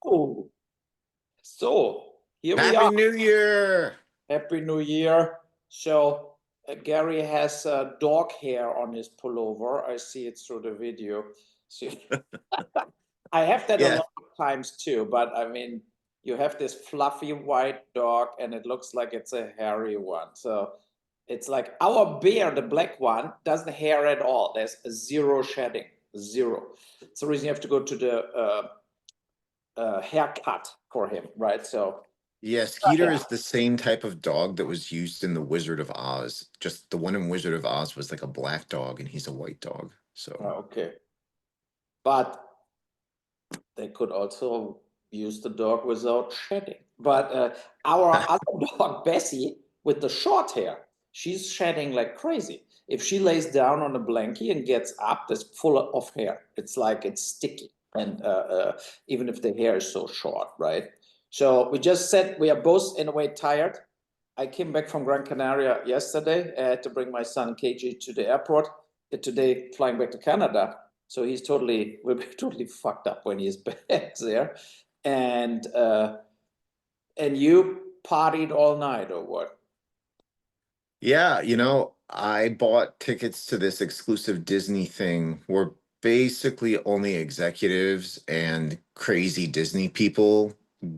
Oh, so here we Happy are. New Year! Happy New Year. So Gary has dog hair on his pullover. I see it through the video. So I have that a Yeah, lot of times too, but I mean, you have this fluffy white dog and it looks like it's a hairy one. So it's like our bear, the black one, doesn't hair at all. There's zero shedding, zero. It's the reason you have to go to the haircut for him, right? So yeah. Skeeter is the same type of dog that was used in The Wizard of Oz. Just the one in Wizard of Oz was like a black dog, and he's a white dog. So okay. But they could also use the dog without shedding. But our other dog, Bessie, with the short hair, she's shedding like crazy. If she lays down on a blankie and gets up, it's full of hair. It's like it's sticky. And even if the hair is so short, right? So we just said we are both in a way tired. I came back from Gran Canaria yesterday. I had to bring my son KG to the airport. Today, flying back to Canada. So he's totally will be totally fucked up when he's back there. And and you partied all night or what? yeah, I bought tickets to this exclusive Disney thing where basically only executives and crazy Disney people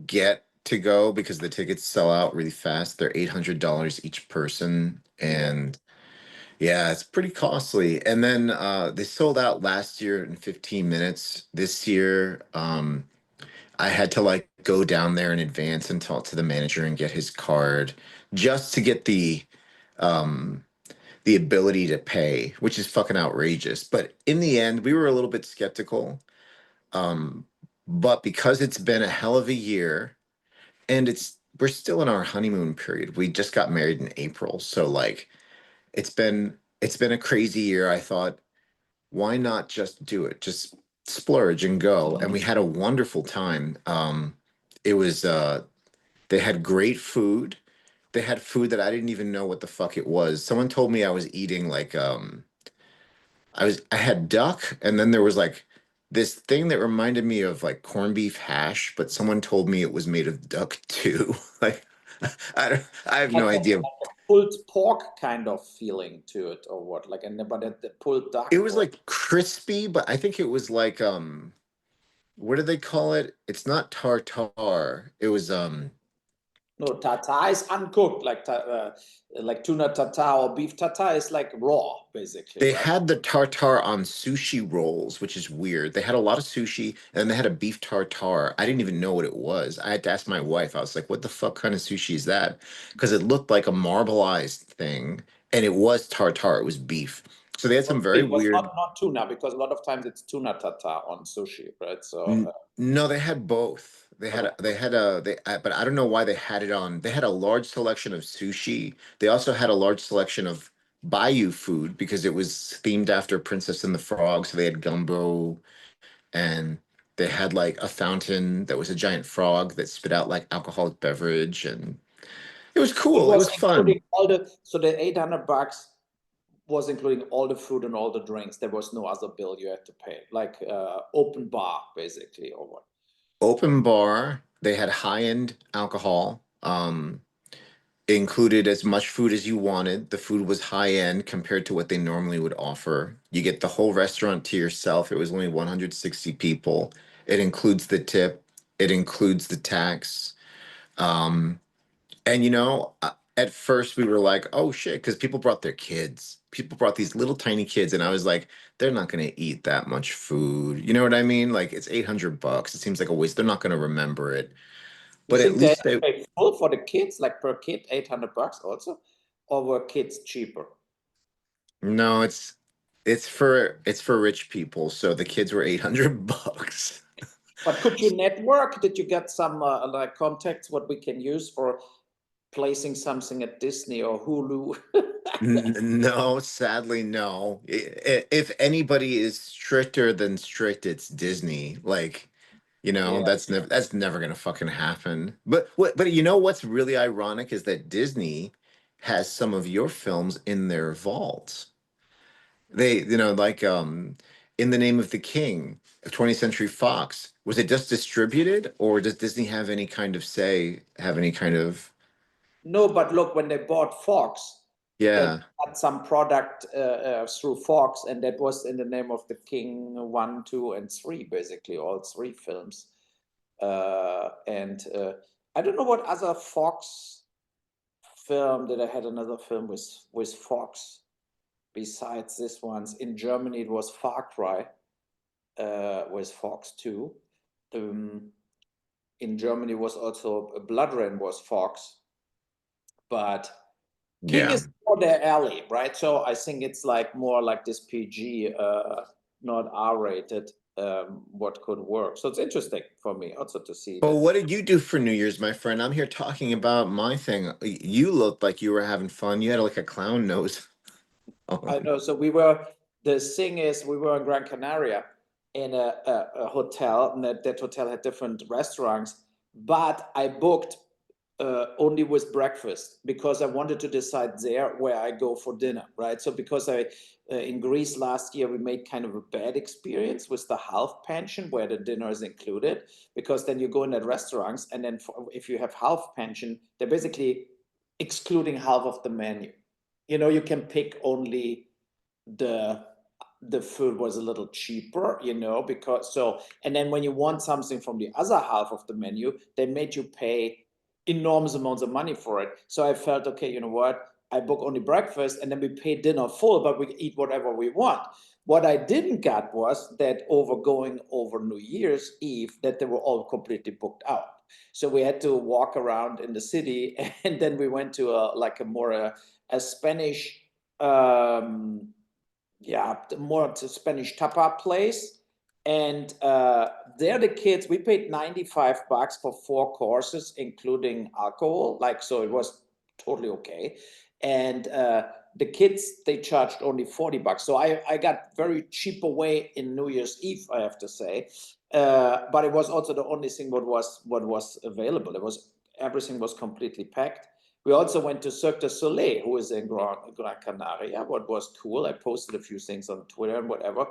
get to go because the tickets sell out really fast. They're $800 each person, Yeah. and yeah, it's pretty costly. And then they sold out last year in 15 minutes. This year, I had to like go down there in advance and talk to the manager and get his card just to get um the ability to pay, which is fucking outrageous. But in the end, we were a little bit skeptical. Um, but because it's been a hell of a year and we're still in our honeymoon period. We just got married in April. So like it's been a crazy year. I thought, why not just do it? Just splurge and go. And we had a wonderful time. It was they had great food. They had food that I didn't even know what the fuck it was. Someone told me I was eating like I had duck, and then there was like this thing that reminded me of like corned beef hash, but someone told me it was made of duck too. Like I have Like no idea. a pulled pork kind of feeling to it or what? Like and but the pulled It duck was or like crispy, but I think it was like what do they call it? It's not tartar. It was no, tartar is uncooked, like tuna tartar or beef tartar is like raw, basically, they right? had the tartar on sushi rolls, which is weird. They had a lot of sushi, and then they had a beef tartar. I didn't even know what it was. I had to ask my wife. I was like, "What the fuck kind of sushi is that?" Because it looked like a marbleized thing, and it was tartar. It was beef. So they had some very It was weird. not tuna because a lot of times it's tuna tartar on sushi, right? So No, they had both. But I don't know why they had it on. They had a large selection of sushi. They also had a large selection of Bayou food because it was themed after Princess and the Frog. So they had gumbo, and they had like a fountain that was a giant frog that spit out like alcoholic beverage, and it was it cool. It was was fun. including all the $800 was including all the food and all the drinks. There was no other bill you had to pay, like open bar basically, or what? Open bar. They had high-end alcohol. Included as much food as you wanted. The food was high end compared to what they normally would offer. You get the whole restaurant to yourself. It was only 160 people. It includes the tip, it includes the tax. Um, and at first we were like, oh shit, because people brought their kids. People brought these little tiny kids, and I was like, they're not going to eat that much food. You know what I mean? Like it's $800. It seems like a waste. They're not going to remember it. You But at think they had least to they pay full for the kids, like per kid, $800 also, or were kids cheaper? No, it's for rich people. So the kids were $800. But could you network? Did you get some like contacts what we can use for placing something at Disney or Hulu? No, sadly, no. If anybody is stricter than strict, it's Disney. Like, Yeah. that's never gonna fucking happen. But what's really ironic is that Disney has some of your films in their vaults. They, like In the Name of the King. 20th Century Fox. Was it just distributed, or does Disney have any kind of say, have any kind of, No, but look, when they bought Fox, they yeah, had some product through Fox, and that was in the name of the King 1, 2, and 3, basically all 3 films. And I don't know what other Fox film that I had another film with Fox besides this ones. In Germany, it was Far Cry with Fox too. In Germany was also Blood Rain was Fox, but King yeah. is more their alley, right? So I think it's like more like this PG, not R-rated, what could work. So it's interesting for me also to see Well, that. what did you do for New Year's, my friend? I'm here talking about my thing. You looked like you were having fun. You had like a clown nose. I on. know. So the thing is, we were in Gran Canaria in a hotel, and that hotel had different restaurants, but I booked only with breakfast because I wanted to decide there where I go for dinner, right? So because in Greece last year, we made kind of a bad experience with the half pension where the dinner is included, because then you go in at restaurants, and then if you have half pension, they're basically excluding half of the menu. You can pick only the food was a little cheaper, because and then when you want something from the other half of the menu, they made you pay enormous amounts of money for it. So I felt, okay, you know what? I book only breakfast, and then we pay dinner full, but we eat whatever we want. What I didn't get was that going over New Year's Eve, that they were all completely booked out. So we had to walk around in the city, and then we went to a Spanish, more to Spanish tapa place. And there the kids, we paid $95 for 4 courses, including alcohol. So it was totally okay. And the kids, they charged only $40. So I got very cheap away in New Year's Eve, I have to say. But it was also the only thing what was available. Everything was completely packed. We also went to Cirque du Soleil, who is in Gran Canaria. What was cool, I posted a few things on Twitter and whatever.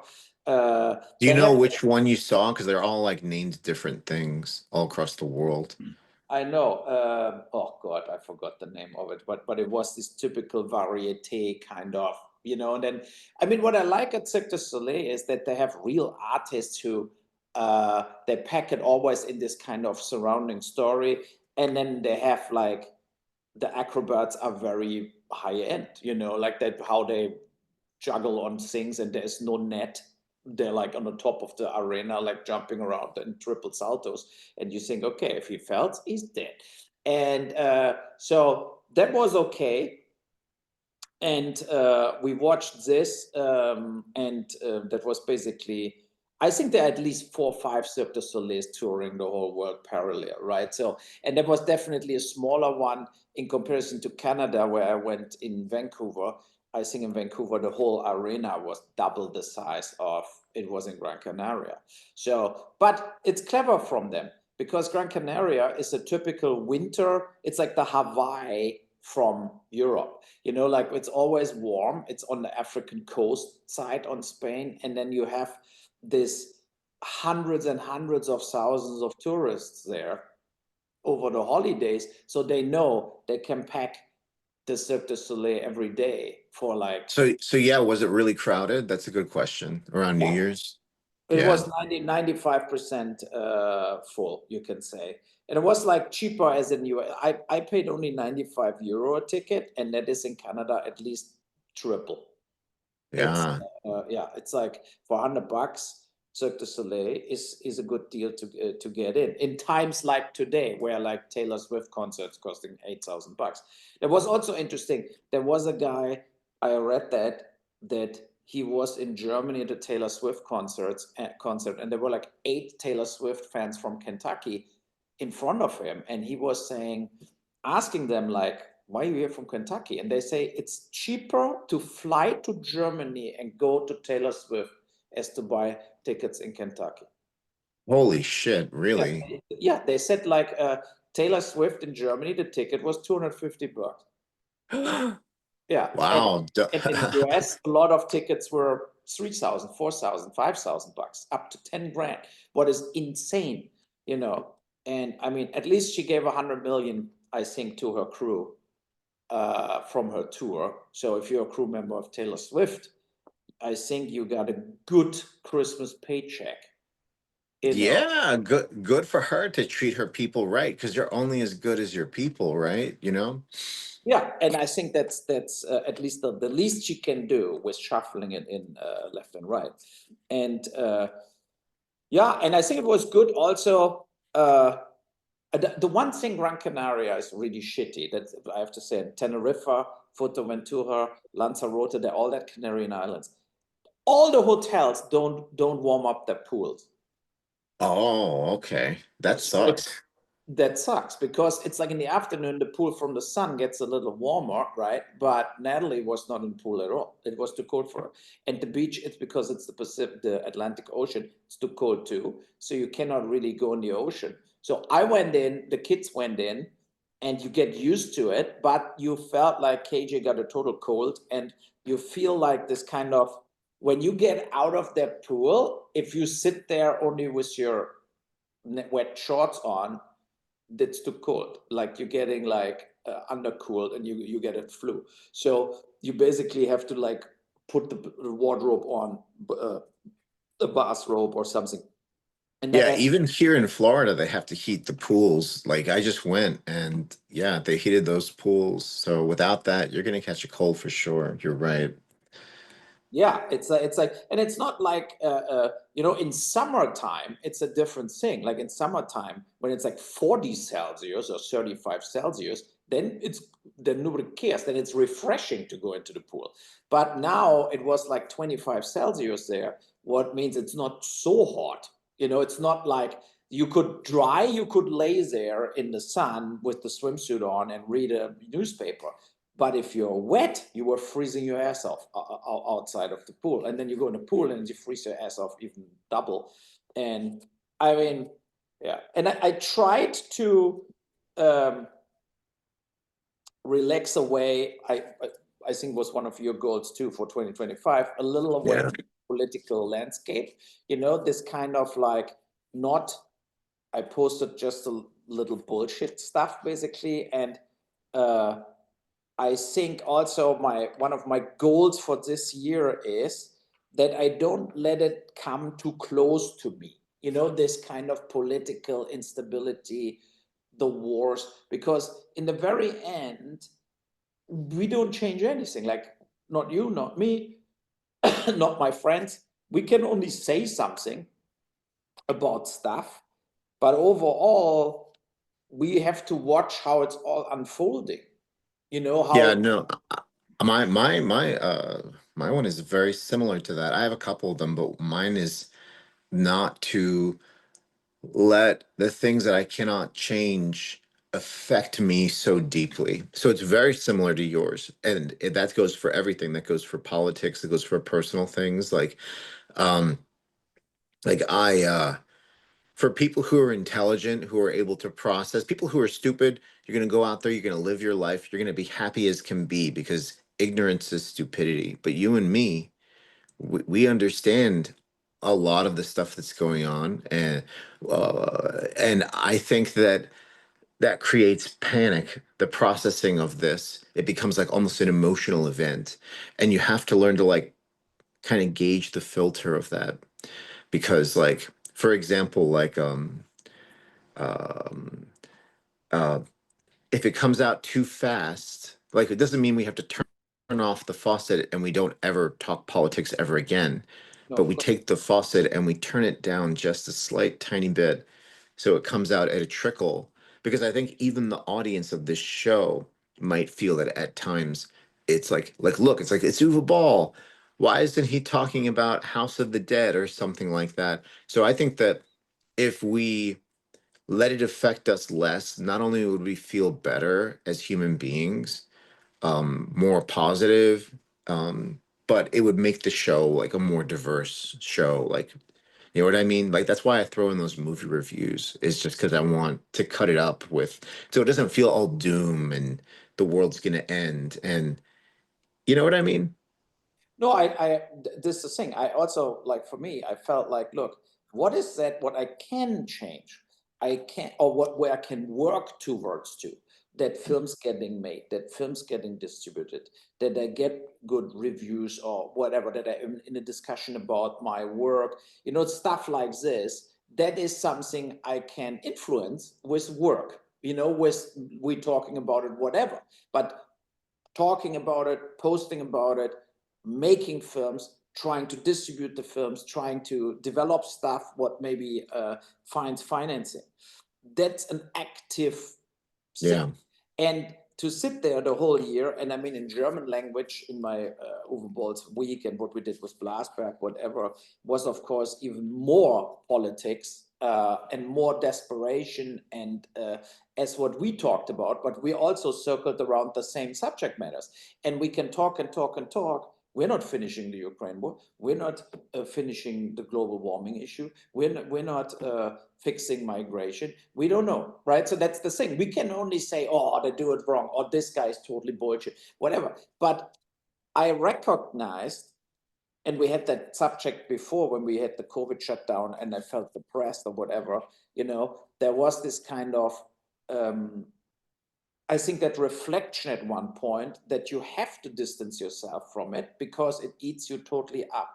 Do you They know have, which one you saw? Because they're all like named different things all across the world. I know, oh God, I forgot the name of it, but it was this typical variete kind of, and then, I mean, what I like at Cirque du Soleil is that they have real artists who, they pack it always in this kind of surrounding story. And then they have like, the acrobats are very high end, like that, how they juggle on things, and there's no net. They're like on the top of the arena, like jumping around in triple saltos. And you think, okay, if he fell, he's dead. And so that was okay. And we watched this, and that was basically, I think there are at least 4 or 5 Cirque du Soleils touring the whole world parallel, right? So, and that was definitely a smaller one in comparison to Canada, where I went in Vancouver. I think in Vancouver, the whole arena was double the size of it was in Gran Canaria. So, but it's clever from them, because Gran Canaria is a typical winter. It's like the Hawaii from Europe. Like it's always warm. It's on the African coast side on Spain. And then you have this hundreds and hundreds of thousands of tourists there over the holidays. So they know they can pack the Cirque du Soleil every day for like, So yeah, was it really crowded? That's a good question. Around New yeah, Year's? it Yeah. was 95% full, you can say. And it was like cheaper as in I paid only €95 a ticket, and that is in Canada at least triple. It's Yeah. it's like for $100, Cirque du Soleil is a good deal to get in times like today, where like Taylor Swift concerts costing $8,000. It was also interesting. There was a guy, I read that he was in Germany at the Taylor Swift concert, and there were like 8 Taylor Swift fans from Kentucky in front of him, and he was asking them like, why are you here from Kentucky? And they say it's cheaper to fly to Germany and go to Taylor Swift as to buy tickets in Kentucky. Holy shit, Yeah, really? they said like Taylor Swift in Germany, the ticket was $250. Yeah, and Wow. in the US, a lot of tickets were 3,000, 4,000, 5,000 bucks, up to 10 grand, what is insane, you know. And I mean, at least she gave 100 million, I think, to her crew from her tour. So if you're a crew member of Taylor Swift, I think you got a good Christmas paycheck, you know. Yeah, good for her to treat her people right, because you're only as good as your people, right? You know? Yeah, and I think that's at least the least she can do with shuffling it in left and right. And yeah, and I think it was good also. The one thing Gran Canaria is really shitty, that I have to say, Tenerife, Fuerteventura, Lanzarote, they're all that Canarian Islands. All the hotels don't warm up their pools. Oh, okay. That So sucks. that sucks because it's like in the afternoon, the pool from the sun gets a little warmer, right? But Natalie was not in the pool at all. It was too cold for her. And the beach, it's because it's the Pacific, the Atlantic Ocean. It's too cold too. So you cannot really go in the ocean. So I went in, the kids went in, and you get used to it, but you felt like KJ got a total cold, and you feel like this kind of, when you get out of that pool, if you sit there only with your wet shorts on, that's too cold. Like you're getting like undercooled, and you get a flu. So you basically have to like put the wardrobe on, uh, a bathrobe or something. And Yeah, that, even here in Florida, they have to heat the pools. Like I just went and yeah, they heated those pools. So without that, you're gonna catch a cold for sure. You're right. yeah, it's like, and it's not like you know, in summertime it's a different thing. Like in summertime when it's like 40 Celsius or 35 Celsius, then nobody cares. Then it's refreshing to go into the pool. But now it was like 25 Celsius there, what means it's not so hot. You know, it's not like you could dry, you could lay there in the sun with the swimsuit on and read a newspaper. But if you're wet, you were freezing your ass off outside of the pool. And then you go in the pool and you freeze your ass off even double. And I mean, yeah. And I tried to um, relax away. I think was one of your goals too for 2025, a little away Yeah. from the political landscape. You know, this kind of like, not, I posted just a little bullshit stuff basically. And I think also one of my goals for this year is that I don't let it come too close to me. You know, this kind of political instability, the wars, because in the very end, we don't change anything. Like, not you, not me, not my friends. We can only say something about stuff, but overall, we have to watch how it's all unfolding. You know, Yeah, how. no. My one is very similar to that. I have a couple of them, but mine is not to let the things that I cannot change affect me so deeply. So it's very similar to yours. And that goes for everything. That goes for politics, that goes for personal things. Um, like for people who are intelligent, who are able to process, people who are stupid, you're gonna go out there, you're gonna live your life, you're gonna be happy as can be because ignorance is stupidity. But you and me, we understand a lot of the stuff that's going on, and I think that that creates panic. The processing of this, it becomes like almost an emotional event, and you have to learn to like kind of gauge the filter of that because, like, for example, um, uh, if it comes out too fast, like it doesn't mean we have to turn off the faucet and we don't ever talk politics ever again. No, But of we course. take the faucet and we turn it down just a slight tiny bit so it comes out at a trickle. Because I think even the audience of this show might feel that at times it's like look, it's like it's Uwe Ball. Why isn't he talking about House of the Dead or something like that? So I think that if we let it affect us less, not only would we feel better as human beings, more positive, but it would make the show like a more diverse show. Like, you know what I mean? Like that's why I throw in those movie reviews. Is just because I want to cut it up with, so it doesn't feel all doom and the world's gonna end. And you know what I mean? No, this is the thing. I also, like, for me, I felt like, look, what is that? What I can change, I can, or where I can work towards to, that films getting made, that films getting distributed, that I get good reviews or whatever, that I am in a discussion about my work, stuff like this. That is something I can influence with work, with we talking about it, whatever. But talking about it, posting about it, making films, trying to distribute the films, trying to develop stuff, what maybe finds financing. That's an active thing. Yeah. And to sit there the whole year, and I mean, in German language, in my Uwe Boll's week and what we did with Blasberg, whatever, was of course even more politics and more desperation, and as what we talked about, but we also circled around the same subject matters. And we can talk and talk and talk. We're not finishing the Ukraine war. We're not finishing the global warming issue. We're not fixing migration. We don't know, right? So that's the thing. We can only say, oh, they do it wrong, or this guy is totally bullshit, whatever. But I recognized, and we had that subject before when we had the COVID shutdown, and I felt depressed or whatever, there was this kind of, I think, that reflection at one point that you have to distance yourself from it because it eats you totally up.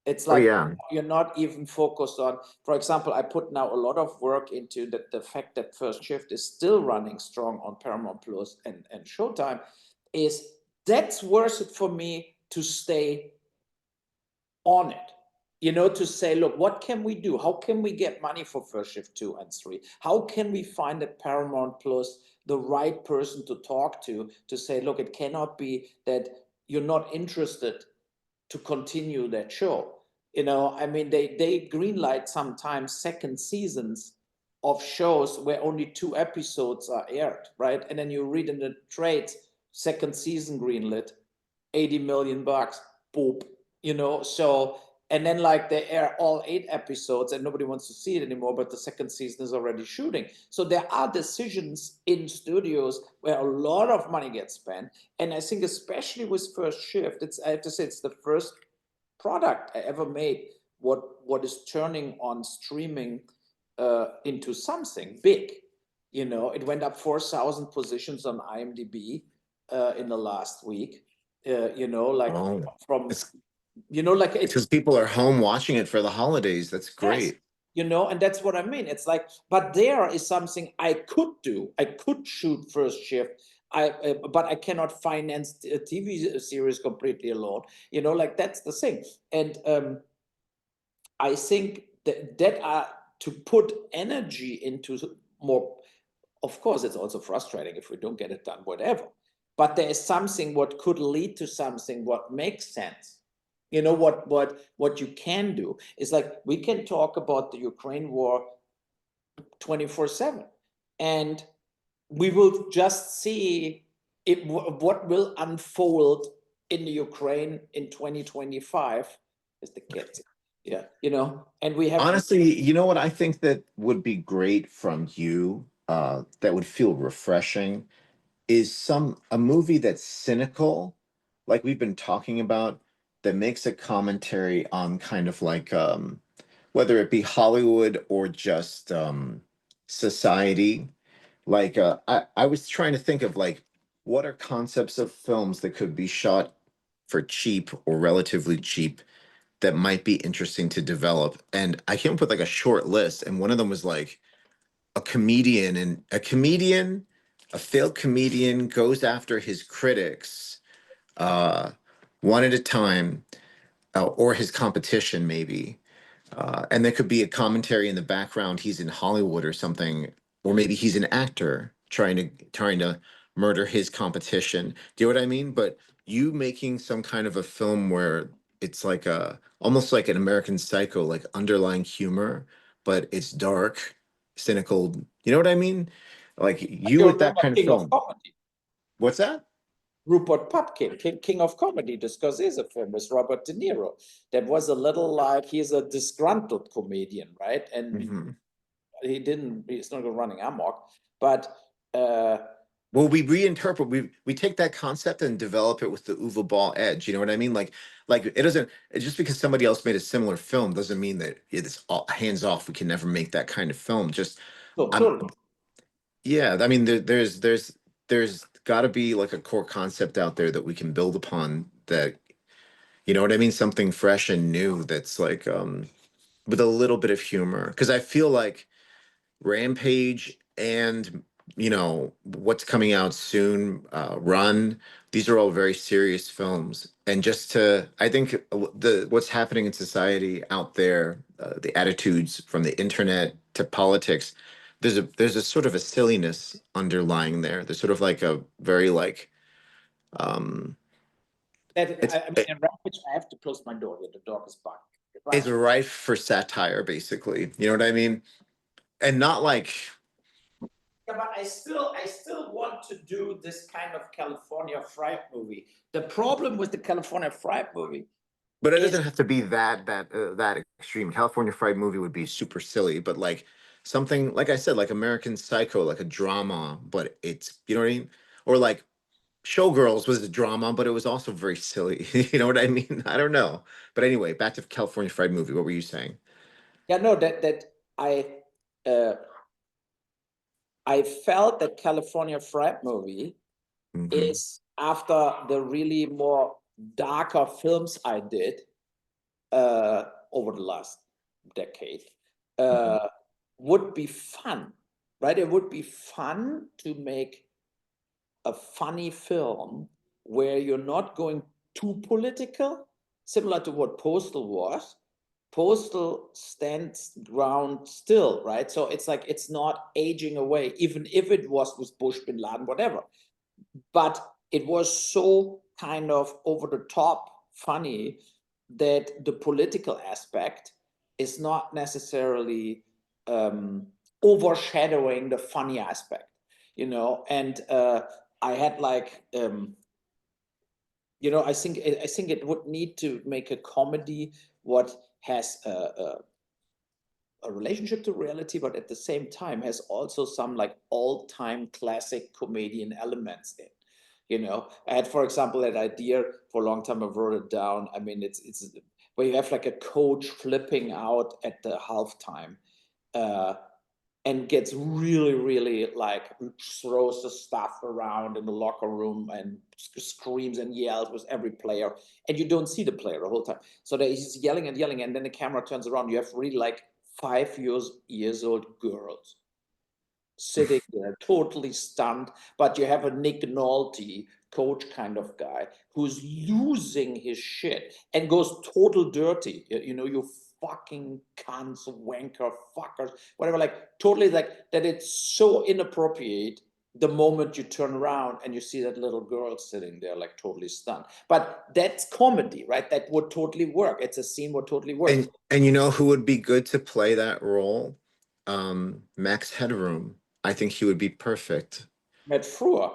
It's Oh like yeah. you're not even focused on, for example, I put now a lot of work into the fact that First Shift is still running strong on Paramount Plus and Showtime, is that's worth it for me to stay on it. To say, look, what can we do? How can we get money for First Shift 2 and 3? How can we find at Paramount Plus the right person to talk to say, look, it cannot be that you're not interested to continue that show. I mean, they greenlight sometimes second seasons of shows where only 2 episodes are aired, right? And then you read in the trades, second season greenlit, 80 million bucks, boop, so, and then like they air all 8 episodes and nobody wants to see it anymore, but the second season is already shooting. So there are decisions in studios where a lot of money gets spent. And I think especially with First Shift, I have to say, it's the first product I ever made what is turning on streaming into something big. It went up 4,000 positions on IMDb in the last week. Like Oh, from, it's like because people are home watching it for the holidays. That's yes, great. and that's what I mean. It's like, but there is something I could do. I could shoot First Shift. But I cannot finance a TV series completely alone. Like that's the thing. And I think that are to put energy into more. Of course, it's also frustrating if we don't get it done, whatever. But there is something what could lead to something what makes sense. What you can do is, like, we can talk about the Ukraine war 24/7, and we will just see what will unfold in the Ukraine in 2025 as the kids. Yeah, and we have. Honestly, you know what I think that would be great from you, that would feel refreshing, is a movie that's cynical, like we've been talking about, that makes a commentary on kind of like whether it be Hollywood or just society. Like I was trying to think of like what are concepts of films that could be shot for cheap or relatively cheap that might be interesting to develop. And I came up with like a short list, and one of them was like a failed comedian goes after his critics uh, one at a time, or his competition maybe. And there could be a commentary in the background. He's in Hollywood or something, or maybe he's an actor trying to murder his competition. Do you know what I mean? But you making some kind of a film where it's like a almost like an American Psycho, like underlying humor, but it's dark, cynical. You know what I mean? Like you You with that remember kind of King of film. Comedy? What's that? Rupert Pupkin, King of Comedy, the Scorsese film with Robert De Niro. That was a little like, he's a disgruntled comedian, right? And Hmm. he's not running amok, but uh, well, we reinterpret, we take that concept and develop it with the Uwe Ball edge. You know what I mean? Like it doesn't, just because somebody else made a similar film doesn't mean that it's all hands off. We can never make that kind of film. Just No, I'm totally. yeah, I mean there's got to be like a core concept out there that we can build upon, that you know what I mean, something fresh and new that's like with a little bit of humor, because I feel like Rampage and what's coming out soon, Run. These are all very serious films, and just to, I think the what's happening in society out there, the attitudes from the internet to politics, there's a sort of a silliness underlying there. There's sort of like a very like um, That it's I mean, in Rampage, I have to close my door here. The dog is barking. it's But rife for satire, basically. You know what I mean? And not like. yeah, but I still want to do this kind of California Fried movie. The problem with the California Fried movie But it is doesn't have to be that extreme. California Fried Movie would be super silly, but like something like I said, like American Psycho, like a drama, but it's you know what I mean? Or like Showgirls was a drama, but it was also very silly. You know what I mean? I don't know. But anyway, back to California Fried Movie. What were you saying? yeah, no, that uh I felt that California Fried movie Hmm. is after the really more darker films I did over the last decade, Hmm. uh, would be fun, right? It would be fun to make a funny film where you're not going too political, similar to what Postal was. Postal stands ground still, right? So it's like it's not aging away, even if it was with Bush, Bin Laden, whatever. But it was so kind of over the top funny that the political aspect is not necessarily overshadowing the funny aspect, and I had like I think it would need to make a comedy what has a relationship to reality, but at the same time has also some like all-time classic comedian elements in. I had, for example, that idea for a long time. I wrote it down. I mean, it's where you have like a coach flipping out at the halftime, uh, and gets really, really like throws the stuff around in the locker room and screams and yells with every player, and you don't see the player the whole time. So he's yelling and yelling, and then the camera turns around. You have really like 5 years old girls sitting there totally stunned, but you have a Nick Nolte coach kind of guy who's losing his shit and goes total dirty. You fucking cunts, wanker, fuckers, whatever, like totally like that. It's so inappropriate the moment you turn around and you see that little girl sitting there like totally stunned. But that's comedy, right? That would totally work. It's a scene would totally work. And you know who would be good to play that role? Max Headroom. I think he would be perfect. Matt Frewer.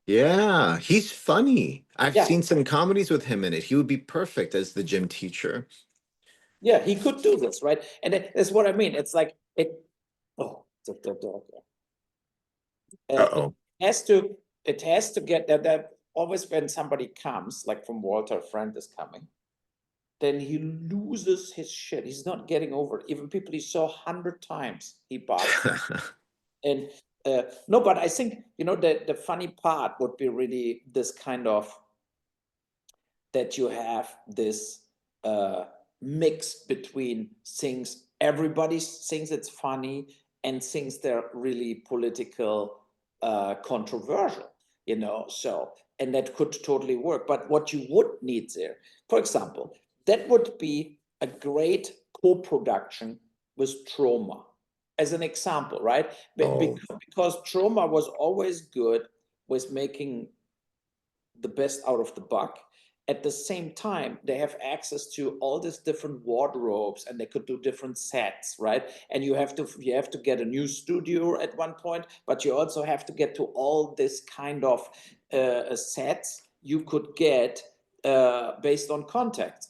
Yeah, he's funny. I've Yeah, seen some comedies with him in it. He would be perfect as the gym teacher. yeah, he could do this, right? And that's what I mean. It's like it. Oh, the dog. It Uh-oh. has to. It has to get that. That always when somebody comes, like from Walter, a friend is coming, then he loses his shit. He's not getting over it. Even people he saw 100 times, he barks. And no, but I think the funny part would be really this kind of that you have this uh, mix between things everybody thinks it's funny and things they're really political, controversial, so, and that could totally work. But what you would need there, for example, that would be a great co-production with Trauma as an example, right? Oh, Because Trauma was always good with making the best out of the buck. At the same time, they have access to all these different wardrobes, and they could do different sets, right? And you have to get a new studio at one point, but you also have to get to all this kind of sets you could get based on contact.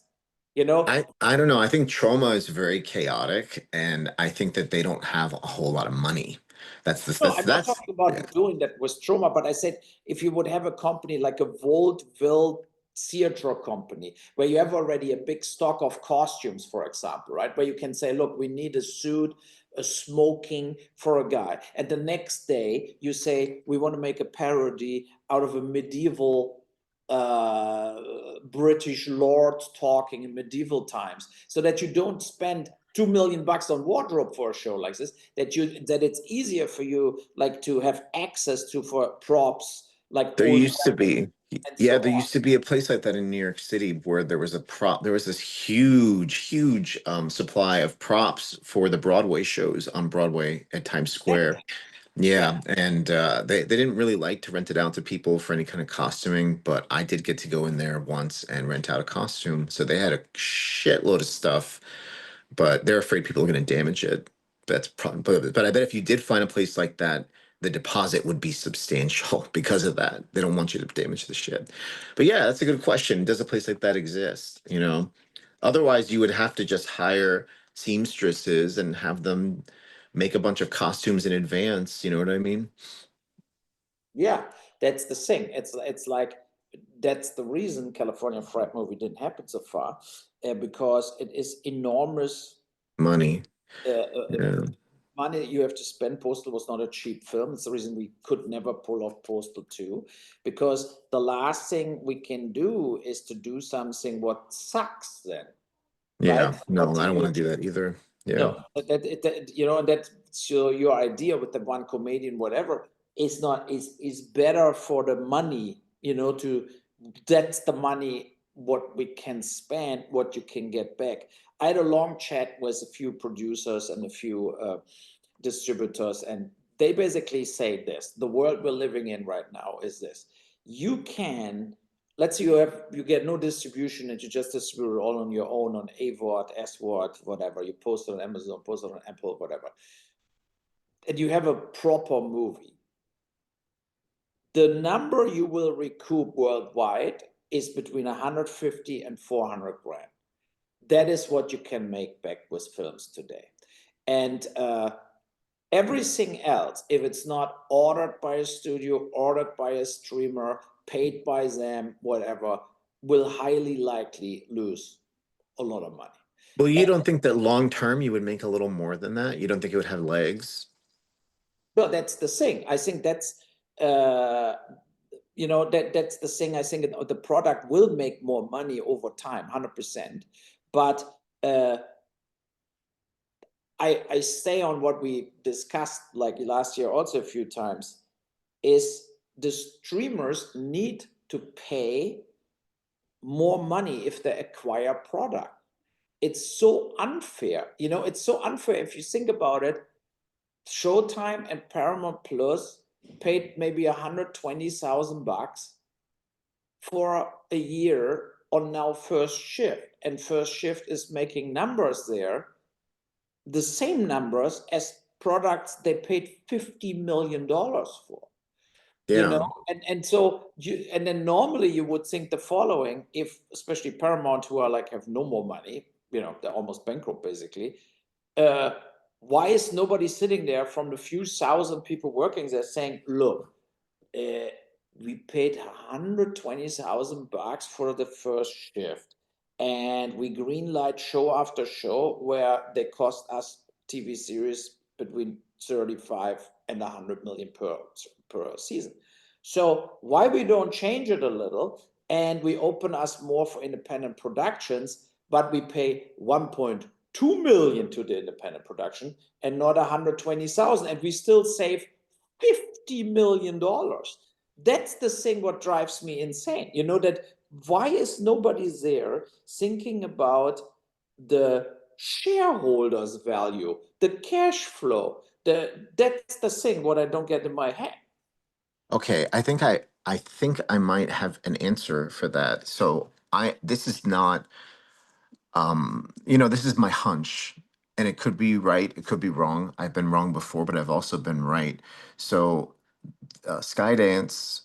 You know, I don't know. I think Trauma is very chaotic, and I think that they don't have a whole lot of money. No, I'm not that's talking about yeah. doing that with Troma, but I said if you would have a company like a vaudeville theater company where you have already a big stock of costumes, for example, right? Where you can say, look, we need a suit, a smoking for a guy. And the next day you say, we want to make a parody out of a medieval British lord talking in medieval times, so that you don't spend $2 million on wardrobe for a show like this, that it's easier for you like to have access to for props like There old used to be, and yeah, so there on. used to be a place like that in New York City where there was this huge supply of props for the Broadway shows on Broadway at Times Square. Yeah, Yeah, and they didn't really like to rent it out to people for any kind of costuming, but I did get to go in there once and rent out a costume. So they had a shitload of stuff, but they're afraid people are going to damage it. That's probably, but I bet if you did find a place like that, the deposit would be substantial because of that. They don't want you to damage the shit. But yeah, that's a good question. Does a place like that exist? You know, otherwise you would have to just hire seamstresses and have them make a bunch of costumes in advance. You know what I mean? yeah, that's the thing. It's like that's the reason California Fright Movie didn't happen so far, because it is enormous Money. uh, uh, Yeah. money you have to spend. Postal was not a cheap film. It's the reason we could never pull off Postal 2, because the last thing we can do is to do something what sucks then, right? Yeah. No, I don't want You, to do that either. Yeah. no, you know, that so your idea with the one comedian, whatever, is not is better for the money, you know, to that's the money what we can spend, what you can get back. I had a long chat with a few producers and a few distributors, and they basically say this: the world we're living in right now is this. You can, let's say you get no distribution and you just distribute it all on your own on AVOD, SWOD, whatever. You post it on Amazon, post it on Apple, whatever. And you have a proper movie. The number you will recoup worldwide is between 150 and 400 grand. That is what you can make back with films today. And everything else, if it's not ordered by a studio, ordered by a streamer, paid by them, whatever, will highly likely lose a lot of money. Well, you And don't think that long term you would make a little more than that? You don't think it would have legs? well, that's the thing. I think that's uh, you know, that's the thing. I think the product will make more money over time, 100%. But I stay on what we discussed like last year also a few times, is the streamers need to pay more money if they acquire product. It's so unfair. You know, it's so unfair if you think about it. Showtime and Paramount Plus paid maybe 120,000 bucks for a year on now First Shift, and First Shift is making numbers there, the same numbers as products they paid $50 million for. You know, Yeah. and so you, and then normally you would think the following, if especially Paramount, who are like have no more money, you know, they're almost bankrupt basically. uh why is nobody sitting there from the few thousand people working there saying, look, uh, we paid 120,000 bucks for the First Shift, and we greenlight show after show where they cost us TV series between 35 and 100 million per season. So why we don't change it a little and we open us more for independent productions, but we pay 1.2 million to the independent production and not 120,000, and we still save $50 million. That's the thing what drives me insane. You know, that why is nobody there thinking about the shareholders value, the cash flow? That's the thing what I don't get in my head. Okay, I think I might have an answer for that. So I this is not this is my hunch, and it could be right, it could be wrong. I've been wrong before, but I've also been right. So Skydance,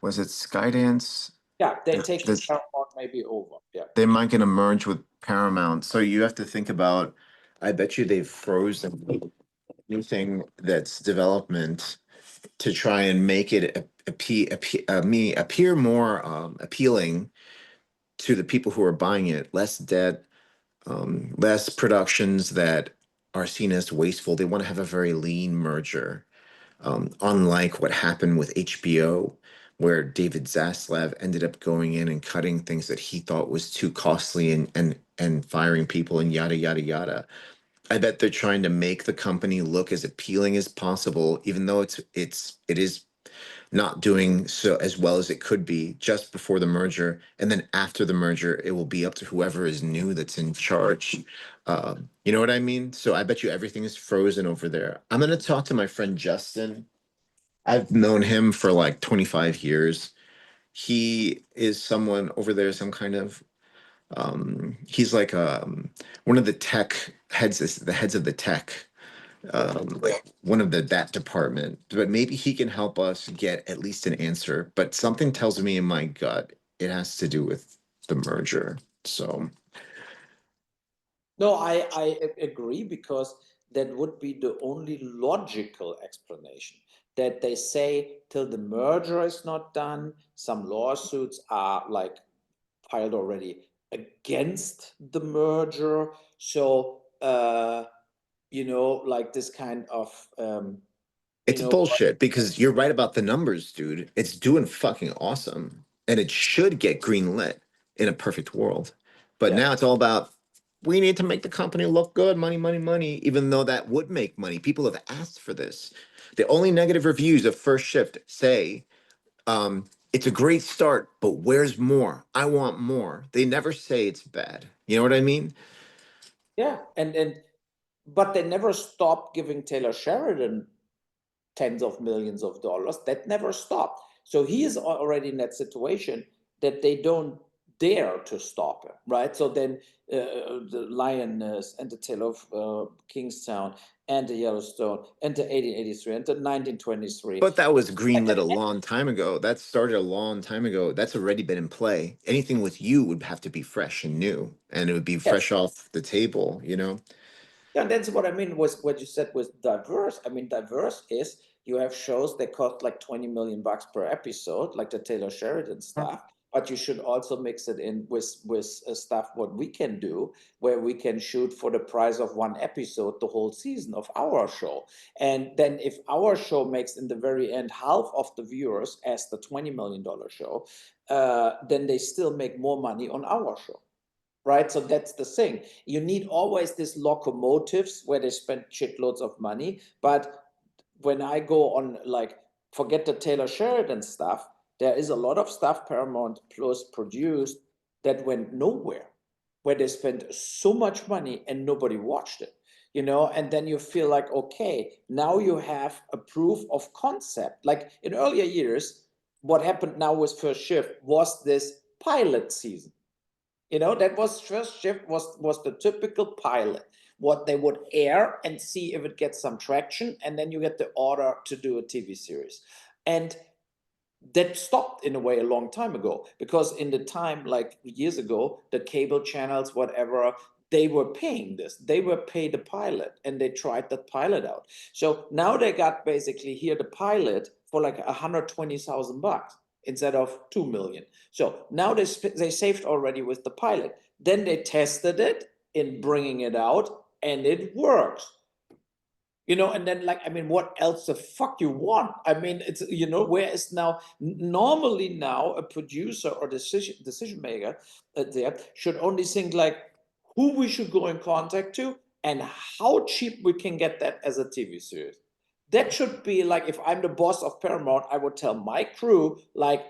was it Skydance? Yeah, they're The, taking the, Paramount maybe over. Yeah. they might gonna merge with Paramount. So you have to think about, I bet you they've frozen. anything that's development to try and make it appear more appealing to the people who are buying it, less debt, less productions that are seen as wasteful. They want to have a very lean merger, unlike what happened with HBO, where David Zaslav ended up going in and cutting things that he thought was too costly and firing people and yada yada yada. I bet they're trying to make the company look as appealing as possible, even though it is not doing so as well as it could be just before the merger. And then after the merger, it will be up to whoever is new that's in charge. You know what I mean? So I bet you everything is frozen over there. I'm going to talk to my friend Justin. I've known him for like 25 years. He is someone over there, some kind of he's like one of the tech heads, the heads of the tech, like one of the that department. But maybe he can help us get at least an answer. But something tells me in my gut it has to do with the merger. So No, I agree, because that would be the only logical explanation. That they say till the merger is not done, some lawsuits are like filed already against the merger. So, like this kind of, it's bullshit because you're right about the numbers, dude. It's doing fucking awesome. And it should get green lit in a perfect world. But yeah, now it's all about we need to make the company look good, money, money, money, even though that would make money. People have asked for this. The only negative reviews of First Shift say it's a great start, but where's more? I want more. They never say it's bad. You know what I mean? yeah, and but they never stopped giving Taylor Sheridan tens of millions of dollars. That never stopped. So he is already in that situation that they don't dare to stop him, right? So then the Lioness and the Tale of Kingstown and the Yellowstone and the 1883 and the 1923. But that was greenlit a long time ago. That started a long time ago. That's already been in play. Anything with you would have to be fresh and new, and it would be Yes. fresh off the table, you know? Yeah, and that's what I mean was what you said was diverse. I mean, diverse is you have shows that cost like 20 million bucks per episode, like the Taylor Sheridan stuff. But you should also mix it in with stuff what we can do, where we can shoot for the price of one episode the whole season of our show. And then if our show makes in the very end half of the viewers as the $20 million show, then they still make more money on our show, right? So that's the thing. You need always these locomotives where they spend shitloads of money. But when I go on, like, forget the Taylor Sheridan stuff, there is a lot of stuff Paramount Plus produced that went nowhere, where they spent so much money and nobody watched it, and then you feel like, okay, now you have a proof of concept. Like in earlier years, what happened now with First Shift was this pilot season. That was First Shift was the typical pilot, what they would air and see if it gets some traction, and then you get the order to do a TV series. And that stopped in a way a long time ago, because in the time, like years ago, the cable channels, whatever, they were paying this. They were paid the pilot, and they tried that pilot out. So now they got basically here the pilot for like 120,000 bucks instead of 2 million. So now they saved already with the pilot. Then they tested it in bringing it out, and it works. And then, like, I mean, what else the fuck you want? I mean, it's, where is now, normally now a producer or decision maker there should only think like who we should go in contact to and how cheap we can get that as a TV series. That should be like, if I'm the boss of Paramount, I would tell my crew, like,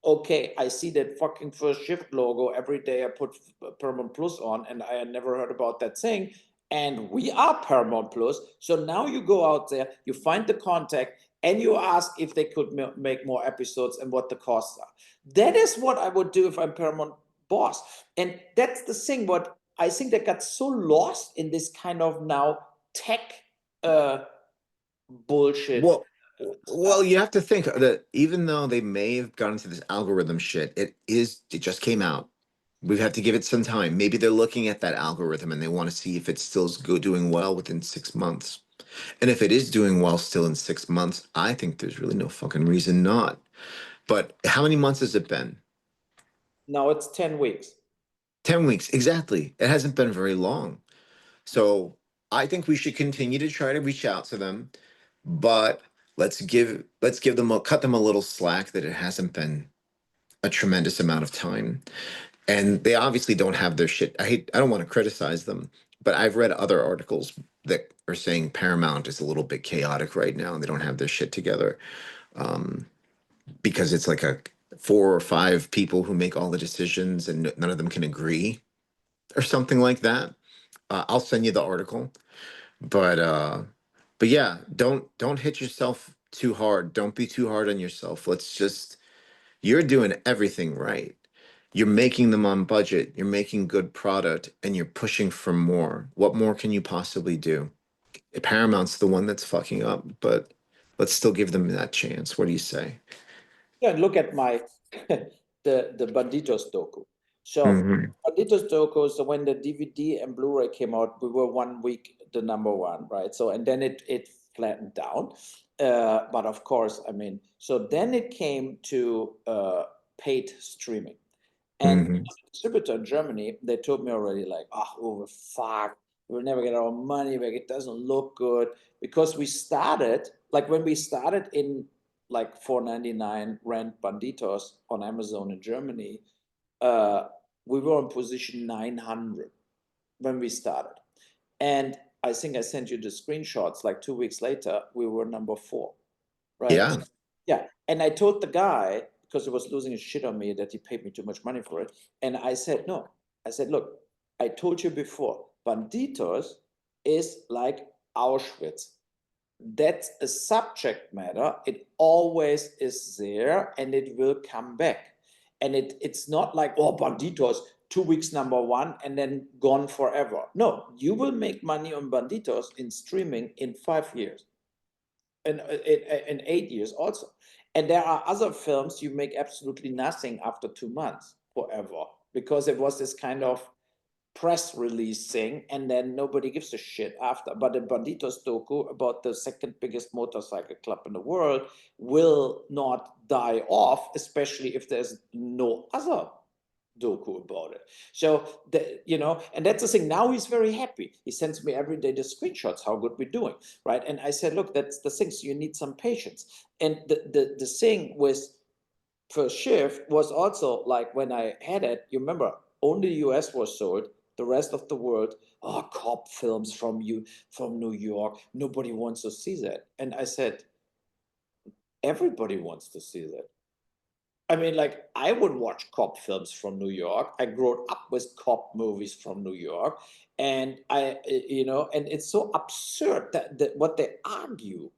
okay, I see that fucking First Shift logo every day. I put Paramount Plus on, and I never heard about that thing. And we are Paramount Plus. So now you go out there, you find the contact, and you ask if they could make more episodes and what the costs are. That is what I would do if I'm Paramount boss. And that's the thing. What I think that got so lost in this kind of now tech uh, bullshit Well, stuff. you have to think that even though they may have gone into this algorithm shit, it just came out. We have to give it some time. Maybe they're looking at that algorithm and they want to see if it's still doing well within 6 months. And if it is doing well still in 6 months, I think there's really no fucking reason not. But how many months has it been? Now it's 10 weeks. 10 weeks, exactly. It hasn't been very long. So I think we should continue to try to reach out to them, but let's give them cut them a little slack that it hasn't been a tremendous amount of time. And they obviously don't have their shit. I don't want to criticize them, but I've read other articles that are saying Paramount is a little bit chaotic right now and they don't have their shit together. Um, because it's like a 4 or 5 people who make all the decisions and none of them can agree or something like that. I'll send you the article, but yeah, don't hit yourself too hard. Don't be too hard on yourself. You're doing everything right. You're making them on budget. You're making good product, and you're pushing for more. What more can you possibly do? Paramount's the one that's fucking up, but let's still give them that chance. What do you say? Yeah, look at my the Banditos docu. So Hmm. Banditos docu. So when the DVD and Blu-ray came out, we were 1 week the number one, right? So and then it flattened down. But of course, I mean, so then it came to paid streaming. And Hmm. the distributor in Germany, they told me already, like, oh, fuck, we'll never get our money back. It doesn't look good because we started, like, when we started in like 4.99 rent Banditos on Amazon in Germany, uh, we were in position 900 when we started. And I think I sent you the screenshots. Like 2 weeks later, we were number 4, right? Yeah. Yeah. And I told the guy, because he was losing his shit on me, that he paid me too much money for it. And I said, no. I said, look, I told you before, Banditos is like Auschwitz. That's a subject matter. It always is there and it will come back. And it's not like, oh, Banditos, 2 weeks number one and then gone forever. No, you will make money on Banditos in streaming in 5 years and in 8 years also. And there are other films you make absolutely nothing after 2 months forever because it was this kind of press release thing and then nobody gives a shit after. But the Banditos docu about the second biggest motorcycle club in the world will not die off, especially if there's no other doku about it. So and that's the thing. Now he's very happy. He sends me every day the screenshots how good we're doing, right? And I said, look, that's the thing. So you need some patience. And the thing with First Shift was also like when I had it. You remember, only the US was sold. The rest of the world, oh, cop films from New York. Nobody wants to see that. And I said, everybody wants to see that. I mean, like, I would watch cop films from New York. I grew up with cop movies from New York. And and it's so absurd that what they argue,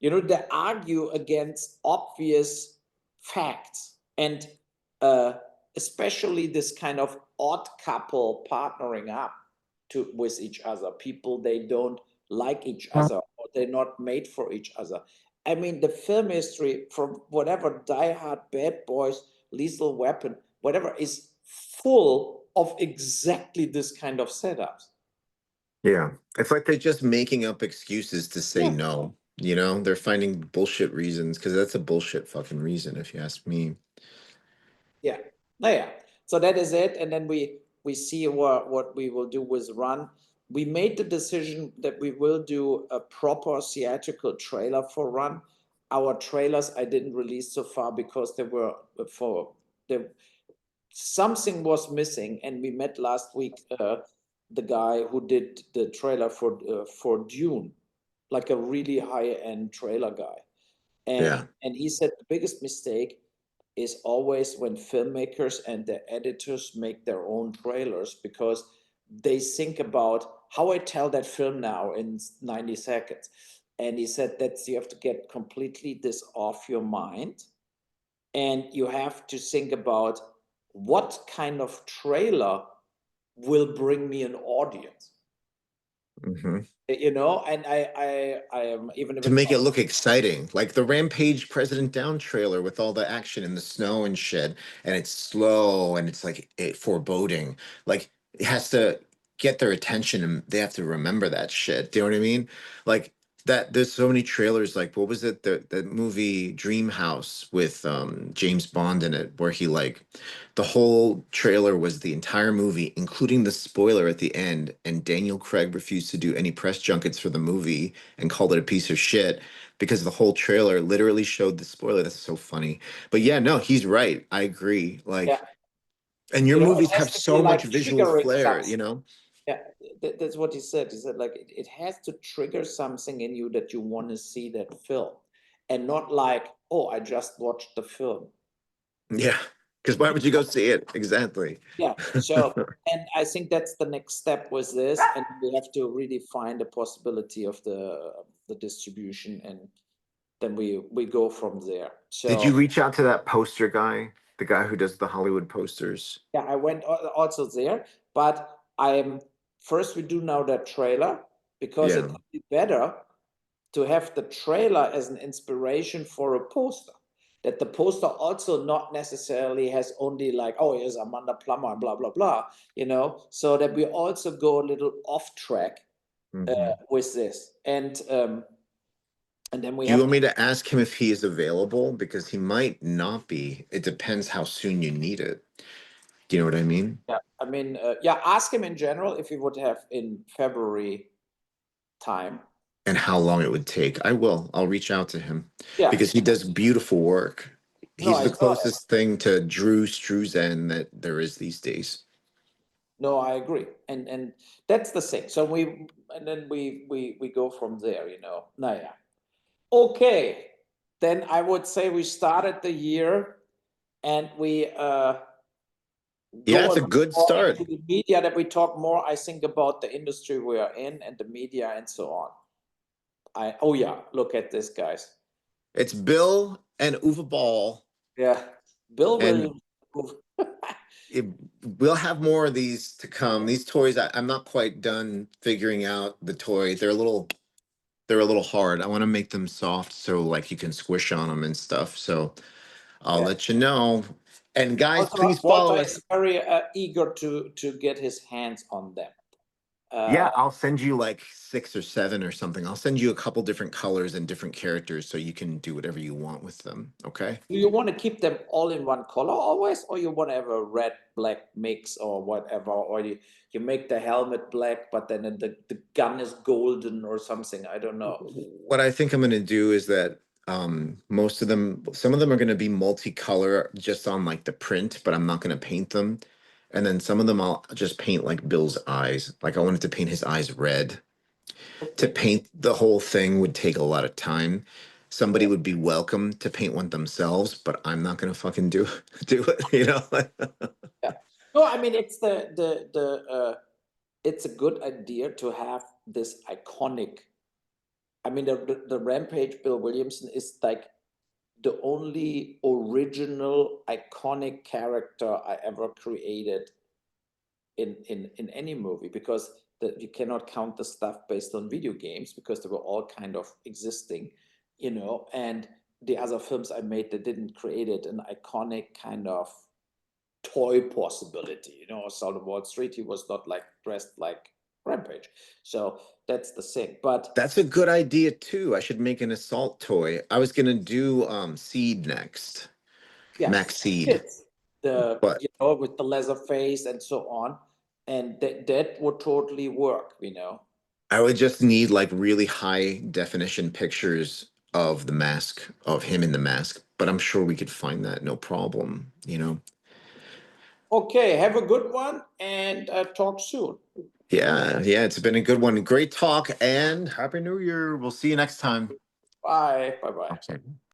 they argue against obvious facts. And uh, especially this kind of odd couple partnering up with each other, people they don't like each other or they're not made for each other. I mean, the film history from whatever Die Hard, Bad Boys, Lethal Weapon, whatever, is full of exactly this kind of setups. Yeah. It's like they're just making up excuses to say Yeah, no. They're finding bullshit reasons because that's a bullshit fucking reason, if you ask me. yeah, yeah. So that is it, and then we see what we will do with Run. We made the decision that we will do a proper theatrical trailer for Run. Our trailers I didn't release so far because they were for the something was missing, and we met last week the guy who did the trailer for Dune, like a really high end trailer guy, Yeah. and he said the biggest mistake is always when filmmakers and the editors make their own trailers because they think about how I tell that film now in 90 seconds. And he said that you have to get completely this off your mind and you have to think about what kind of trailer will bring me an audience. Mhm. You know, and I am, even if To it's make not. it look exciting, like the Rampage President Down trailer with all the action in the snow and shit, and it's slow and it's like foreboding. Like it has to get their attention, and they have to remember that shit. Do you know what I mean? Like that. There's so many trailers. Like what was it? The movie Dream House with James Bond in it, where he like the whole trailer was the entire movie, including the spoiler at the end, and Daniel Craig refused to do any press junkets for the movie and called it a piece of shit because the whole trailer literally showed the spoiler. That's so funny. But yeah, no, he's right. I agree. Yeah, Like, and your you know, it movies has have to be so much like visual triggering flair, something. you know? Yeah, that's what he said. He said like it has to trigger something in you that you want to see that film, and not like, oh, I just watched the film. Yeah. Because why would you go see it? Exactly. Yeah. So, and I think that's the next step with this, and we have to really find the possibility of the distribution, and then we go from there. Did you So reach out to that poster guy, the guy who does the Hollywood posters? yeah, I went also there, but I'm first we do now that trailer, because it Yeah. could be better to have the trailer as an inspiration for a poster. That the poster also not necessarily has only like, oh, here's Amanda Plummer, blah, blah, blah, you know, so that we also go a little off track Mhm. with this. And then we Do you have, want me to ask him if he is available? Because he might not be. It depends how soon you need it. Do you know what I mean? yeah, I mean, yeah, ask him in general if he would have in February time. And how long it would take. I will. I'll reach out to him Yeah, because he does beautiful work. no, He's I the saw that. closest thing to Drew Struzan that there is these days. No, I agree, and that's the thing. So and then we go from there, you know. No, yeah. Okay, then I would say we started the year, and we Yeah, go a it's a little good more start. into the media, that we talk more, I think, about the industry we are in and the media and so on. Oh yeah, look at this, guys. It's Bill and Uwe Ball, Yeah, Bill and Williams. it, we'll have more of these to come. These toys, I'm not quite done figuring out the toy. They're a little hard. I want to make them soft so like you can squish on them and stuff. So I'll Yeah. let you know. And guys, Also, please Walter follow is us. very eager to get his hands on them. Yeah, I'll send you like 6 or 7 or something. I'll send you a couple different colors and different characters so you can do whatever you want with them. Okay. Do you want to keep them all in one color always, or you want to have a red black mix or whatever, or you make the helmet black, but then the gun is golden or something? I don't know. What I think I'm going to do is that most of them, some of them are going to be multicolor just on like the print, but I'm not going to paint them. And then some of them I'll just paint like Bill's eyes. Like I wanted to paint his eyes red. To Okay. paint the whole thing would take a lot of time. Somebody Yeah. would be welcome to paint one themselves, but I'm not gonna fucking do do it, you know? Yeah. No, I mean it's it's a good idea to have this iconic. I mean the Rampage Bill Williamson is like the only original iconic character I ever created in any movie, because you cannot count the stuff based on video games because they were all kind of existing, you know, and the other films I made, they didn't create it an iconic kind of toy possibility, you know. Assault on Wall Street, he was not like dressed like Rampage, so that's the thing. But That's a good idea too. I should make an assault toy. I was gonna do Seed next. yes, Max Seed. it's the, But you know, with the leather face and so on, and that would totally work, you know. I would just need like really high definition pictures of the mask, of him in the mask. But I'm sure we could find that no problem, you know? Okay, have a good one, and talk soon. Yeah, yeah, it's been a good one. Great talk and Happy New Year. We'll see you next time. Bye. Bye bye. Okay.